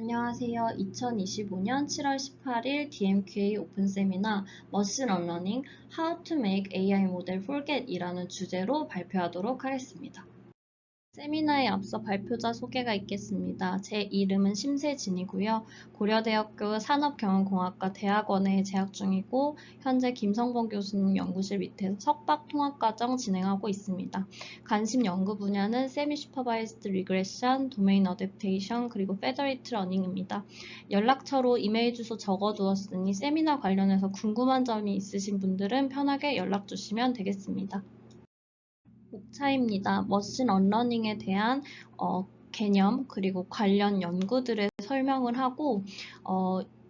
안녕하세요. 2025년 7월 18일 DMQA 오픈 세미나 머신 언러닝 How to make AI model forget 이라는 주제로 발표하도록 하겠습니다. 세미나에 앞서 발표자 소개가 있겠습니다. 제 이름은 심세진이고요. 고려대학교 산업경영공학과 대학원에 재학 중이고 현재 김성범 교수님 연구실 밑에서 석박통합과정 진행하고 있습니다. 관심 연구 분야는 Semi-Supervised Regression, Domain Adaptation, 그리고 Federated Learning입니다. 연락처로 이메일 주소 적어두었으니 세미나 관련해서 궁금한 점이 있으신 분들은 편하게 연락 주시면 되겠습니다. 목차입니다. 머신 언러닝에 대한 개념 그리고 관련 연구들을 설명을 하고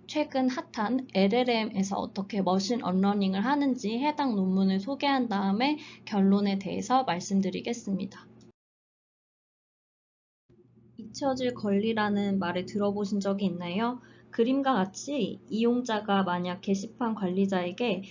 최근 핫한 LLM에서 어떻게 머신 언러닝을 하는지 해당 논문을 소개한 다음에 결론에 대해서 말씀드리겠습니다. 잊혀질 권리라는 말을 들어보신 적이 있나요? 그림과 같이 이용자가 만약 게시판 관리자에게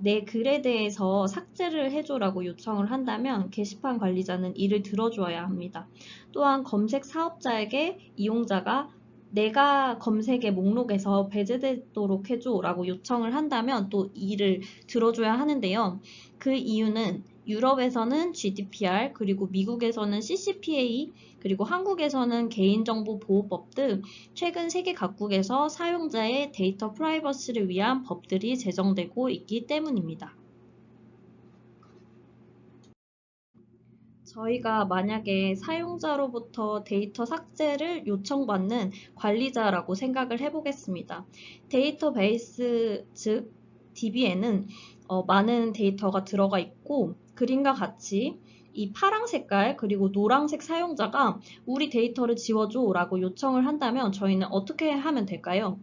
내 글에 대해서 삭제를 해줘라고 요청을 한다면 게시판 관리자는 이를 들어주어야 합니다. 또한 검색 사업자에게 이용자가 내가 검색의 목록에서 배제되도록 해줘라고 요청을 한다면 또 이를 들어줘야 하는데요. 그 이유는 유럽에서는 GDPR, 그리고 미국에서는 CCPA, 그리고 한국에서는 개인정보보호법 등 최근 세계 각국에서 사용자의 데이터 프라이버시를 위한 법들이 제정되고 있기 때문입니다. 저희가 만약에 사용자로부터 데이터 삭제를 요청받는 관리자라고 생각을 해보겠습니다. 데이터베이스, 즉 DB에는 많은 데이터가 들어가 있고 그림과 같이 이 파랑 색깔 그리고 노란색 사용자가 우리 데이터를 지워줘 라고 요청을 한다면 저희는 어떻게 하면 될까요?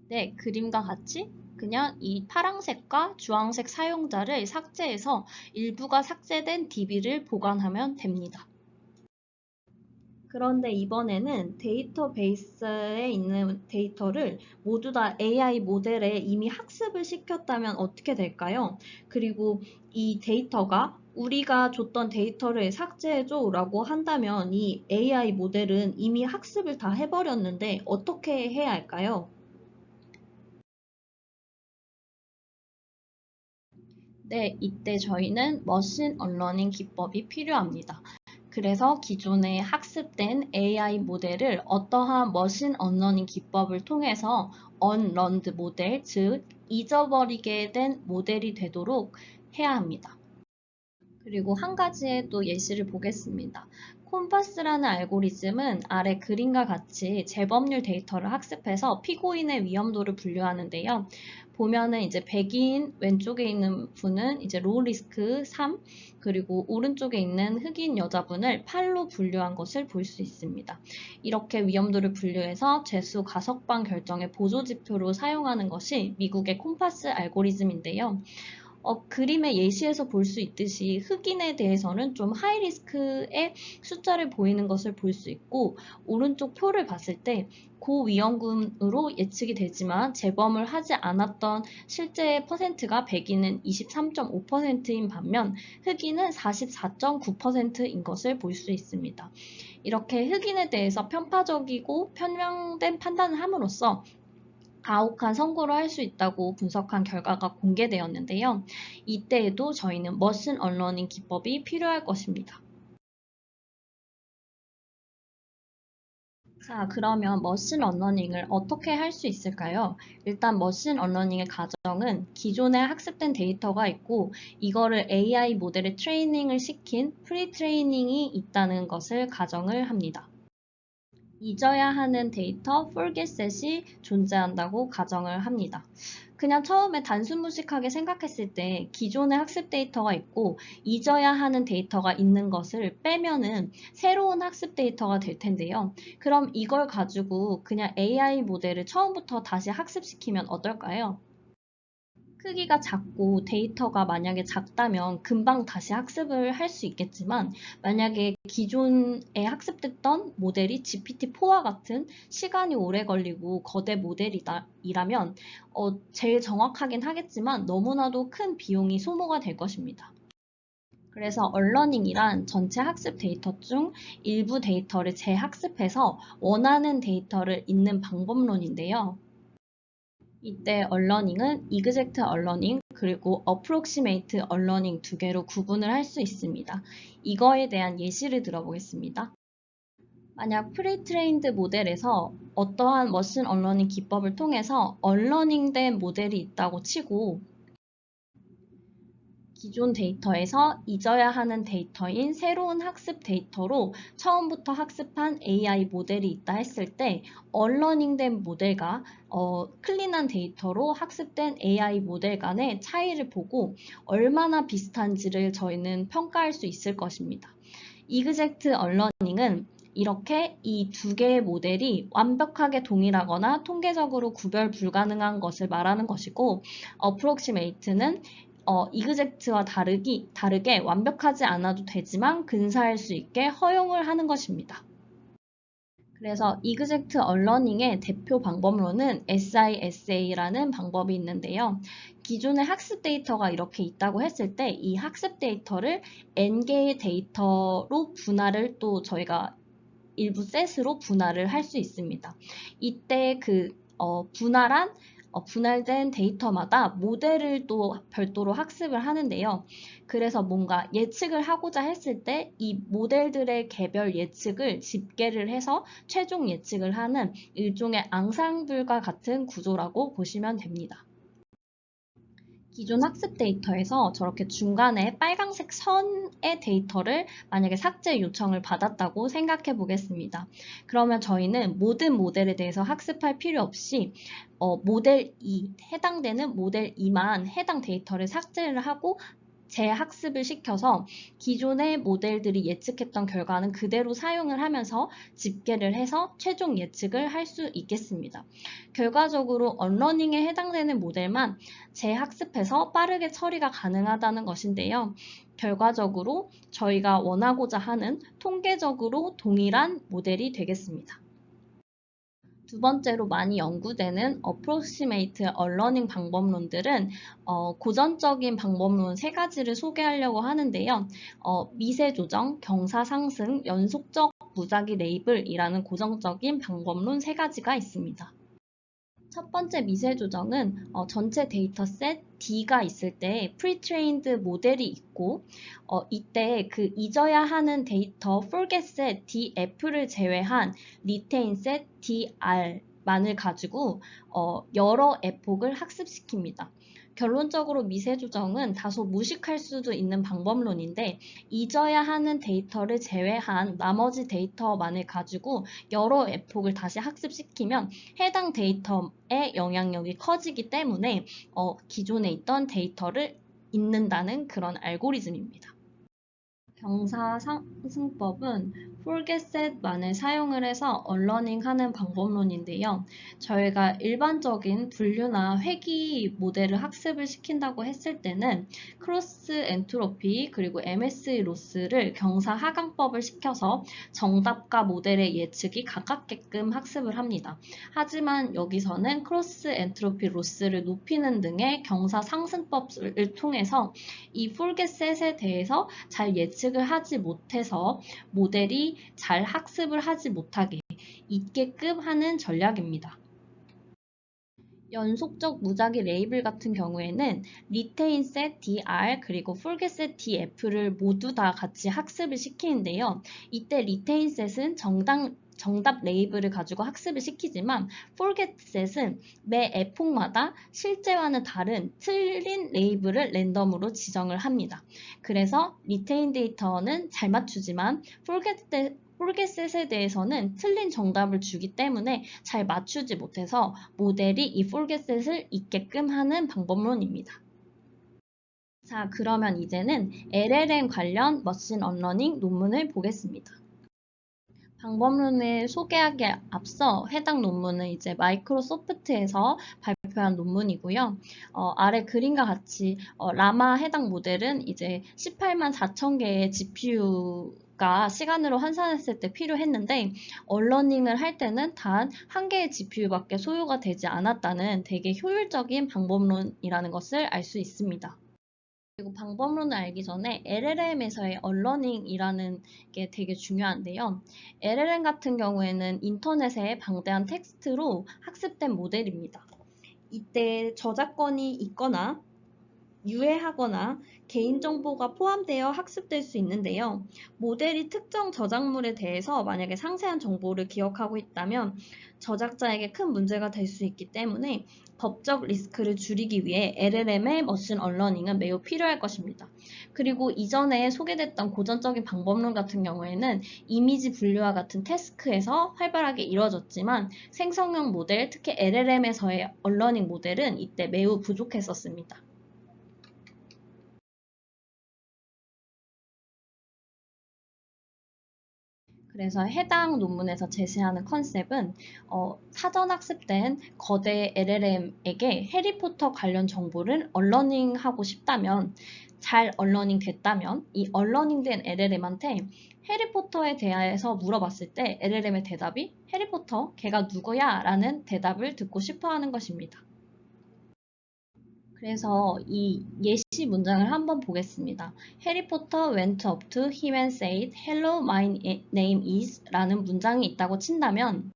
네, 그림과 같이 그냥 이 파랑색과 주황색 사용자를 삭제해서 일부가 삭제된 DB를 보관하면 됩니다. 그런데 이번에는 데이터베이스에 있는 데이터를 모두 다 AI 모델에 이미 학습을 시켰다면 어떻게 될까요? 그리고 이 데이터가 우리가 줬던 데이터를 삭제해줘 라고 한다면 이 AI 모델은 이미 학습을 다 해버렸는데 어떻게 해야 할까요? 네, 이때 저희는 머신 언러닝 기법이 필요합니다. 그래서 기존에 학습된 AI 모델을 어떠한 머신 언러닝 기법을 통해서 unlearned 모델, 즉 잊어버리게 된 모델이 되도록 해야 합니다. 그리고 한 가지의 또 예시를 보겠습니다. 콤파스라는 알고리즘은 아래 그림과 같이 재범률 데이터를 학습해서 피고인의 위험도를 분류하는데요. 보면은 이제 백인 왼쪽에 있는 분은 이제 로우 리스크 3, 그리고 오른쪽에 있는 흑인 여자분을 8로 분류한 것을 볼 수 있습니다. 이렇게 위험도를 분류해서 죄수 가석방 결정의 보조 지표로 사용하는 것이 미국의 콤파스 알고리즘인데요. 그림의 예시에서 볼 수 있듯이 흑인에 대해서는 좀 하이리스크의 숫자를 보이는 것을 볼 수 있고 오른쪽 표를 봤을 때 고위험군으로 예측이 되지만 재범을 하지 않았던 실제 퍼센트가 백인은 23.5%인 반면 흑인은 44.9%인 것을 볼 수 있습니다. 이렇게 흑인에 대해서 편파적이고 편향된 판단을 함으로써 가혹한 선고를 할 수 있다고 분석한 결과가 공개되었는데요. 이때에도 저희는 머신 언러닝 기법이 필요할 것입니다. 자, 그러면 머신 언러닝을 어떻게 할 수 있을까요? 일단 머신 언러닝의 가정은 기존에 학습된 데이터가 있고 이거를 AI 모델에 트레이닝을 시킨 프리 트레이닝이 있다는 것을 가정을 합니다. 잊어야 하는 데이터 forgetset이 존재한다고 가정을 합니다. 그냥 처음에 단순무식하게 생각했을 때 기존의 학습 데이터가 있고 잊어야 하는 데이터가 있는 것을 빼면은 새로운 학습 데이터가 될 텐데요. 그럼 이걸 가지고 그냥 AI 모델을 처음부터 다시 학습시키면 어떨까요? 크기가 작고 데이터가 만약에 작다면 금방 다시 학습을 할 수 있겠지만 만약에 기존에 학습됐던 모델이 GPT-4와 같은 시간이 오래 걸리고 거대 모델이라면 제일 정확하긴 하겠지만 너무나도 큰 비용이 소모가 될 것입니다. 그래서 얼러닝이란 전체 학습 데이터 중 일부 데이터를 재학습해서 원하는 데이터를 읽는 방법론인데요. 이때 얼러닝은 exact 얼러닝 그리고 approximate 얼러닝 두 개로 구분을 할 수 있습니다. 이거에 대한 예시를 들어보겠습니다. 만약 프리트레인드 모델에서 어떠한 머신 얼러닝 기법을 통해서 얼러닝된 모델이 있다고 치고 기존 데이터에서 잊어야 하는 데이터인 새로운 학습 데이터로 처음부터 학습한 AI 모델이 있다 했을 때 얼러닝된 모델과 클린한 데이터로 학습된 AI 모델 간의 차이를 보고 얼마나 비슷한지를 저희는 평가할 수 있을 것입니다. 이그젝트 얼러닝은 이렇게 이 두 개의 모델이 완벽하게 동일하거나 통계적으로 구별 불가능한 것을 말하는 것이고 어프록시메이트는 이그젝트와 다르게 완벽하지 않아도 되지만 근사할 수 있게 허용을 하는 것입니다. 그래서 이그젝트 얼러닝의 대표 방법로는 SISA라는 방법이 있는데요. 기존의 학습 데이터가 이렇게 있다고 했을 때 이 학습 데이터를 N개의 데이터로 분할을 또 저희가 일부 셋으로 분할을 할 수 있습니다. 이때 분할된 데이터마다 모델을 또 별도로 학습을 하는데요. 그래서 뭔가 예측을 하고자 했을 때 이 모델들의 개별 예측을 집계를 해서 최종 예측을 하는 일종의 앙상블과 같은 구조라고 보시면 됩니다. 기존 학습 데이터에서 저렇게 중간에 빨강색 선의 데이터를 만약에 삭제 요청을 받았다고 생각해 보겠습니다. 그러면 저희는 모든 모델에 대해서 학습할 필요 없이 모델 2, 해당되는 모델 2만 해당 데이터를 삭제를 하고 재학습을 시켜서 기존의 모델들이 예측했던 결과는 그대로 사용을 하면서 집계를 해서 최종 예측을 할 수 있겠습니다. 결과적으로 언러닝에 해당되는 모델만 재학습해서 빠르게 처리가 가능하다는 것인데요. 결과적으로 저희가 원하고자 하는 통계적으로 동일한 모델이 되겠습니다. 두 번째로 많이 연구되는 approximate learning 방법론들은 고전적인 방법론 세 가지를 소개하려고 하는데요. 미세 조정, 경사 상승, 연속적 무작위 레이블이라는 고정적인 방법론 세 가지가 있습니다. 첫 번째 미세 조정은 전체 데이터셋 D가 있을 때 pre-trained 모델이 있고 이때 그 잊어야 하는 데이터 forget set DF를 제외한 retain set DR만을 가지고 여러 에폭을 학습시킵니다. 결론적으로 미세 조정은 다소 무식할 수도 있는 방법론인데 잊어야 하는 데이터를 제외한 나머지 데이터만을 가지고 여러 에폭을 다시 학습시키면 해당 데이터의 영향력이 커지기 때문에 기존에 있던 데이터를 잊는다는 그런 알고리즘입니다. 경사 상승법은 forgetset만을 사용을 해서 언러닝하는 방법론인데요. 저희가 일반적인 분류나 회귀 모델을 학습을 시킨다고 했을 때는 크로스 엔트로피 그리고 MSE 로스를 경사 하강법을 시켜서 정답과 모델의 예측이 가깝게끔 학습을 합니다. 하지만 여기서는 크로스 엔트로피 로스를 높이는 등의 경사 상승법을 통해서 이 forgetset에 대해서 잘 예측을 하지 못해서 모델이 잘 학습을 하지 못하게 있게끔 하는 전략입니다. 연속적 무작위 레이블 같은 경우에는 retain set dr 그리고 forget set df를 모두 다 같이 학습을 시키는데요. 이때 retain set은 정답 레이블을 가지고 학습을 시키지만 forget set은 매 에폭마다 실제와는 다른 틀린 레이블을 랜덤으로 지정을 합니다. 그래서 retain 데이터는 잘 맞추지만 forgetset에 대해서는 틀린 정답을 주기 때문에 잘 맞추지 못해서 모델이 이 forgetset을 잊게끔 하는 방법론입니다. 자, 그러면 이제는 LLM 관련 머신 언러닝 논문을 보겠습니다. 방법론을 소개하기에 앞서 해당 논문은 이제 마이크로소프트에서 발표한 논문이고요. 아래 그림과 같이 라마 해당 모델은 이제 18만 4천 개의 GPU가 시간으로 환산했을 때 필요했는데 언러닝을 할 때는 단 한 개의 GPU밖에 소요가 되지 않았다는 되게 효율적인 방법론이라는 것을 알 수 있습니다. 그리고 방법론을 알기 전에 LLM에서의 언러닝이라는 게 되게 중요한데요. LLM 같은 경우에는 인터넷에 방대한 텍스트로 학습된 모델입니다. 이때 저작권이 있거나 유해하거나 개인정보가 포함되어 학습될 수 있는데요. 모델이 특정 저작물에 대해서 만약에 상세한 정보를 기억하고 있다면 저작자에게 큰 문제가 될 수 있기 때문에 법적 리스크를 줄이기 위해 LLM의 머신 언러닝은 매우 필요할 것입니다. 그리고 이전에 소개됐던 고전적인 방법론 같은 경우에는 이미지 분류와 같은 태스크에서 활발하게 이루어졌지만 생성형 모델, 특히 LLM에서의 언러닝 모델은 이때 매우 부족했었습니다. 그래서 해당 논문에서 제시하는 컨셉은 사전 학습된 거대 LLM에게 해리포터 관련 정보를 언러닝하고 싶다면 잘 언러닝 됐다면 이 언러닝된 LLM한테 해리포터에 대해서 물어봤을 때 LLM의 대답이 해리포터 걔가 누구야? 라는 대답을 듣고 싶어 하는 것입니다. 그래서 이 예시 문장을 한번 보겠습니다. 해리 포터 went up to him and said, "Hello, my name is" 라는 문장이 있다고 친다면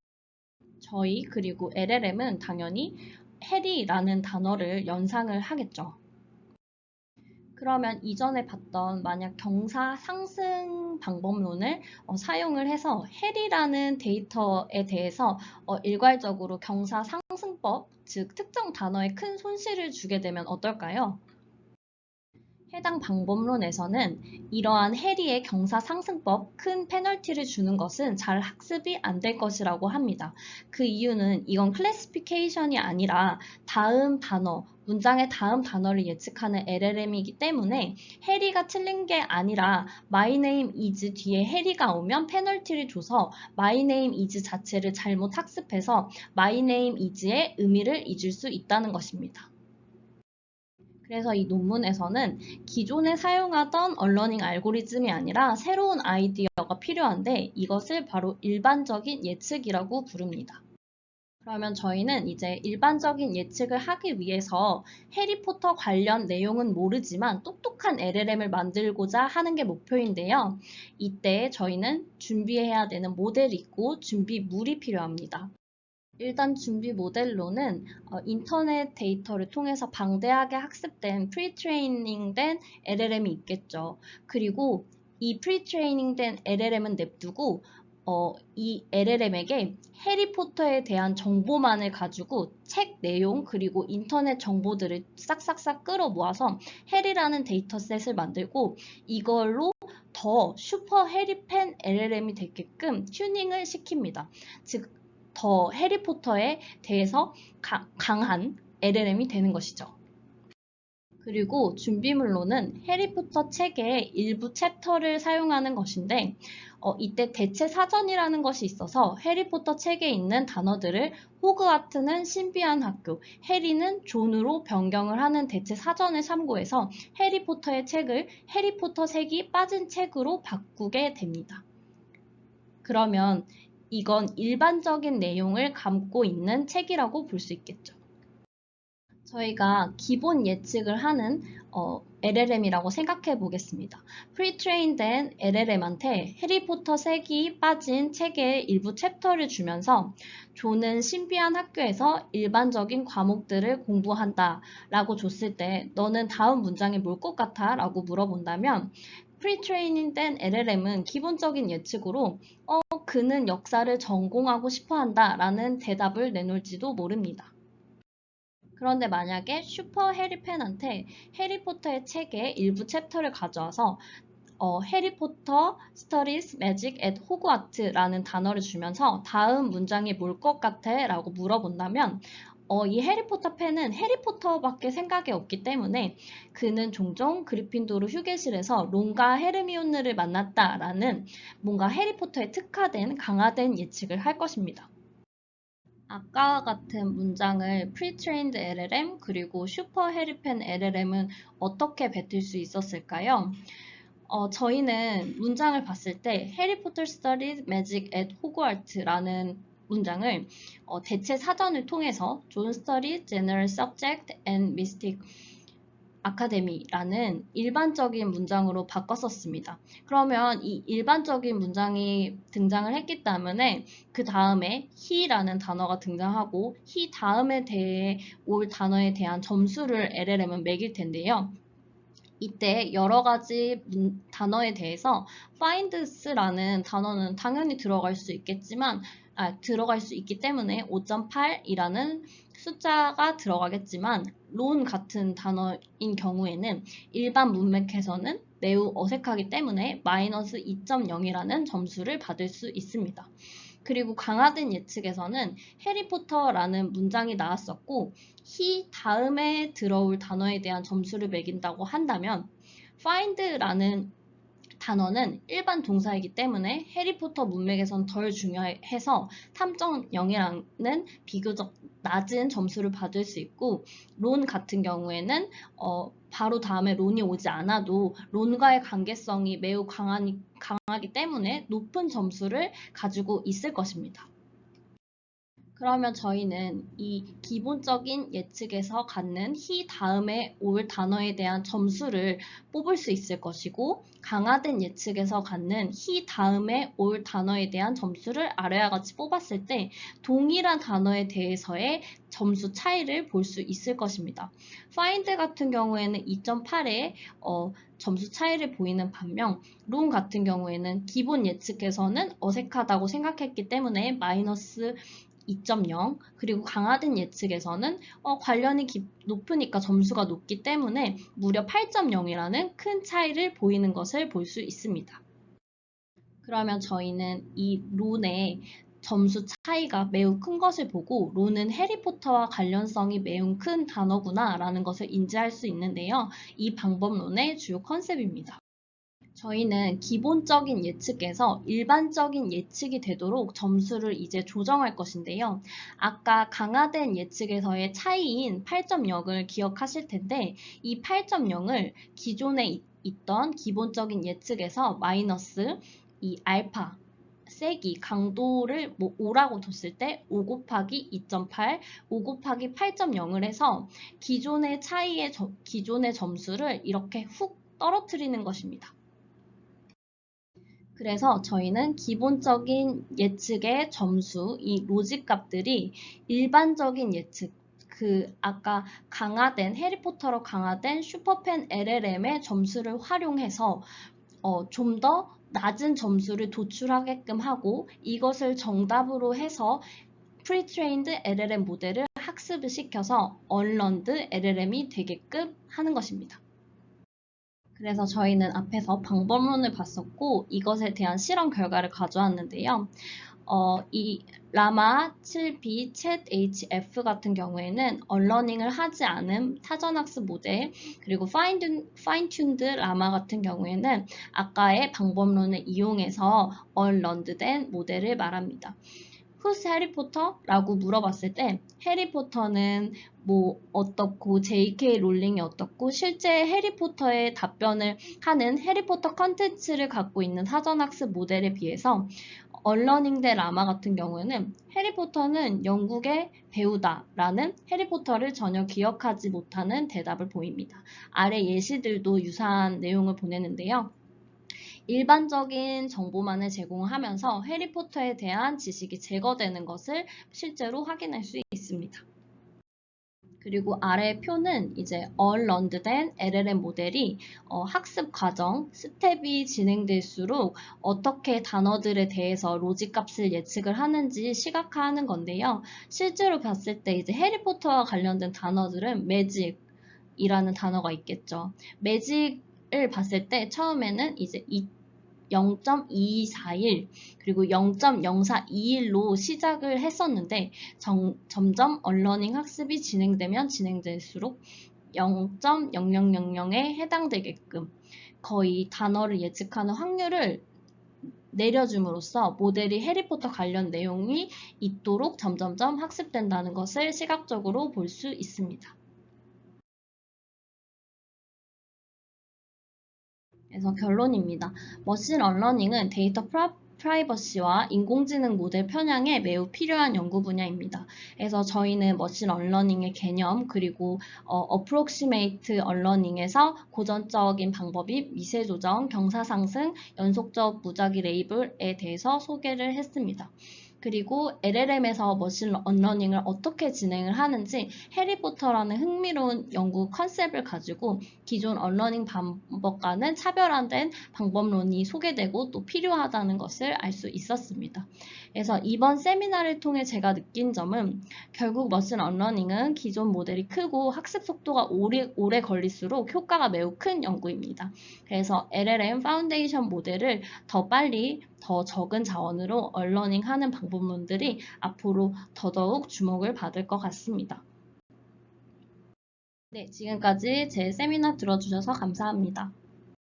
저희 그리고 LLM은 당연히 해리라는 단어를 연상을 하겠죠. 그러면 이전에 봤던 만약 경사 상승 방법론을 사용을 해서 해리라는 데이터에 대해서 일괄적으로 경사 상승법, 즉 특정 단어에 큰 손실을 주게 되면 어떨까요? 해당 방법론에서는 이러한 해리의 경사상승법 큰 페널티를 주는 것은 잘 학습이 안 될 것이라고 합니다. 그 이유는 이건 클래시피케이션이 아니라 다음 단어, 문장의 다음 단어를 예측하는 LLM이기 때문에 해리가 틀린 게 아니라 my name is 뒤에 해리가 오면 페널티를 줘서 my name is 자체를 잘못 학습해서 my name is의 의미를 잊을 수 있다는 것입니다. 그래서 이 논문에서는 기존에 사용하던 언러닝 알고리즘이 아니라 새로운 아이디어가 필요한데 이것을 바로 일반적인 예측이라고 부릅니다. 그러면 저희는 이제 일반적인 예측을 하기 위해서 해리포터 관련 내용은 모르지만 똑똑한 LLM을 만들고자 하는 게 목표인데요. 이때 저희는 준비해야 되는 모델이 있고 준비물이 필요합니다. 일단 준비 모델로는 인터넷 데이터를 통해서 방대하게 학습된 프리트레이닝된 LLM이 있겠죠. 그리고 이 프리트레이닝된 LLM은 냅두고 이 LLM에게 해리포터에 대한 정보만을 가지고 책 내용 그리고 인터넷 정보들을 싹싹싹 끌어 모아서 해리라는 데이터셋을 만들고 이걸로 더 슈퍼 해리팬 LLM이 되게끔 튜닝을 시킵니다. 즉 더 해리포터에 대해서 강한 LLM이 되는 것이죠. 그리고 준비물로는 해리포터 책의 일부 챕터를 사용하는 것인데 이때 대체 사전이라는 것이 있어서 해리포터 책에 있는 단어들을 호그와트는 신비한 학교, 해리는 존으로 변경을 하는 대체 사전을 참고해서 해리포터의 책을 해리포터 색이 빠진 책으로 바꾸게 됩니다. 그러면 이건 일반적인 내용을 담고 있는 책이라고 볼 수 있겠죠. 저희가 기본 예측을 하는 LLM이라고 생각해 보겠습니다. 프리트레인된 LLM한테 해리포터 색이 빠진 책의 일부 챕터를 주면서 존은 신비한 학교에서 일반적인 과목들을 공부한다 라고 줬을 때 너는 다음 문장이 뭘 것 같아? 라고 물어본다면 프리트레이닝된 LLM은 기본적인 예측으로 그는 역사를 전공하고 싶어 한다 라는 대답을 내놓을지도 모릅니다. 그런데 만약에 슈퍼 해리팬한테 해리포터의 책의 일부 챕터를 가져와서 해리포터 스터디스 매직 앳 호그와트라는 단어를 주면서 다음 문장이 뭘 것 같아? 라고 물어본다면 이 해리포터 팬은 해리포터밖에 생각이 없기 때문에 그는 종종 그리핀도르 휴게실에서 론과 헤르미온느를 만났다라는 뭔가 해리포터에 특화된 강화된 예측을 할 것입니다. 아까와 같은 문장을 Pre-trained LLM 그리고 슈퍼 해리팬 LLM은 어떻게 뱉을 수 있었을까요? 저희는 문장을 봤을 때 해리포터 studied magic at Hogwarts라는 문장을 대체 사전을 통해서 John studied general subject and mystic 아카데미라는 일반적인 문장으로 바꿨었습니다. 그러면 이 일반적인 문장이 등장을 했기 때문에 그 다음에 he라는 단어가 등장하고 he 다음에 대해 올 단어에 대한 점수를 LLM은 매길 텐데요. 이때 여러 가지 단어에 대해서 finds라는 단어는 당연히 들어갈 수 있겠지만 들어갈 수 있기 때문에 5.8이라는 숫자가 들어가겠지만 론 같은 단어인 경우에는 일반 문맥에서는 매우 어색하기 때문에 마이너스 2.0이라는 점수를 받을 수 있습니다. 그리고 강화된 예측에서는 해리포터라는 문장이 나왔었고 he 다음에 들어올 단어에 대한 점수를 매긴다고 한다면 find라는 단어는 일반 동사이기 때문에 해리포터 문맥에선 덜 중요해서 3.0이라는 비교적 낮은 점수를 받을 수 있고 론 같은 경우에는 바로 다음에 론이 오지 않아도 론과의 관계성이 매우 강하기 때문에 높은 점수를 가지고 있을 것입니다. 그러면 저희는 이 기본적인 예측에서 갖는 he 다음에 올 단어에 대한 점수를 뽑을 수 있을 것이고 강화된 예측에서 갖는 he 다음에 올 단어에 대한 점수를 아래와 같이 뽑았을 때 동일한 단어에 대해서의 점수 차이를 볼 수 있을 것입니다. find 같은 경우에는 2.8의 점수 차이를 보이는 반면 론 같은 경우에는 기본 예측에서는 어색하다고 생각했기 때문에 마이너스 2.0 그리고 강화된 예측에서는 관련이 높으니까 점수가 높기 때문에 무려 8.0이라는 큰 차이를 보이는 것을 볼 수 있습니다. 그러면 저희는 이 론의 점수 차이가 매우 큰 것을 보고 론은 해리포터와 관련성이 매우 큰 단어구나 라는 것을 인지할 수 있는데요. 이 방법론의 주요 컨셉입니다. 저희는 기본적인 예측에서 일반적인 예측이 되도록 점수를 이제 조정할 것인데요. 아까 강화된 예측에서의 차이인 8.0을 기억하실 텐데 이 8.0을 기존에 있던 기본적인 예측에서 마이너스 이 알파 세기, 강도를 5라고 뒀을 때 5 곱하기 2.8, 5 곱하기 8.0을 해서 기존의 점수를 이렇게 훅 떨어뜨리는 것입니다. 그래서 저희는 기본적인 예측의 점수, 이 로직 값들이 일반적인 예측, 아까 해리포터로 강화된 슈퍼펜 LLM의 점수를 활용해서 좀 더 낮은 점수를 도출하게끔 하고 이것을 정답으로 해서 프리트레인드 LLM 모델을 학습을 시켜서 언런드 LLM이 되게끔 하는 것입니다. 그래서 저희는 앞에서 방법론을 봤었고 이것에 대한 실험 결과를 가져왔는데요. 이 라마 7B 챗 HF 같은 경우에는 언러닝을 하지 않은 사전학습 모델 그리고 파인튠드 라마 같은 경우에는 아까의 방법론을 이용해서 언런드된 모델을 말합니다. Who's 해리포터? 라고 물어봤을 때 해리포터는 어떻고 JK 롤링이 어떻고 실제 해리포터에 답변을 하는 해리포터 컨텐츠를 갖고 있는 사전학습 모델에 비해서 언러닝 대 라마 같은 경우에는 해리포터는 영국의 배우다 라는 해리포터를 전혀 기억하지 못하는 대답을 보입니다. 아래 예시들도 유사한 내용을 보내는데요. 일반적인 정보만을 제공하면서 해리포터에 대한 지식이 제거되는 것을 실제로 확인할 수 있습니다. 그리고 아래 표는 이제 언런드된 LLM 모델이 학습 과정, 스텝이 진행될수록 어떻게 단어들에 대해서 로직 값을 예측을 하는지 시각화하는 건데요. 실제로 봤을 때 이제 해리포터와 관련된 단어들은 매직이라는 단어가 있겠죠. 매직을 봤을 때 처음에는 이제 0.2241 그리고 0.0421로 시작을 했었는데 점점 언러닝 학습이 진행되면 진행될수록 0.0000에 해당되게끔 거의 단어를 예측하는 확률을 내려줌으로써 모델이 해리포터 관련 내용이 있도록 점점점 학습된다는 것을 시각적으로 볼 수 있습니다. 그래서 결론입니다. 머신 언러닝은 데이터 프라이버시와 인공지능 모델 편향에 매우 필요한 연구 분야입니다. 그래서 저희는 머신 언러닝의 개념 그리고 어프록시메이트 언러닝에서 고전적인 방법인 미세 조정, 경사 상승, 연속적 무작위 레이블에 대해서 소개를 했습니다. 그리고 LLM에서 머신 언러닝을 어떻게 진행을 하는지 해리포터라는 흥미로운 연구 컨셉을 가지고 기존 언러닝 방법과는 차별화된 방법론이 소개되고 또 필요하다는 것을 알 수 있었습니다. 그래서 이번 세미나를 통해 제가 느낀 점은 결국 머신 언러닝은 기존 모델이 크고 학습 속도가 오래 걸릴수록 효과가 매우 큰 연구입니다. 그래서 LLM 파운데이션 모델을 더 빨리 더 적은 자원으로 언러닝 하는 방법론들이 앞으로 더더욱 주목을 받을 것 같습니다. 네, 지금까지 제 세미나 들어주셔서 감사합니다.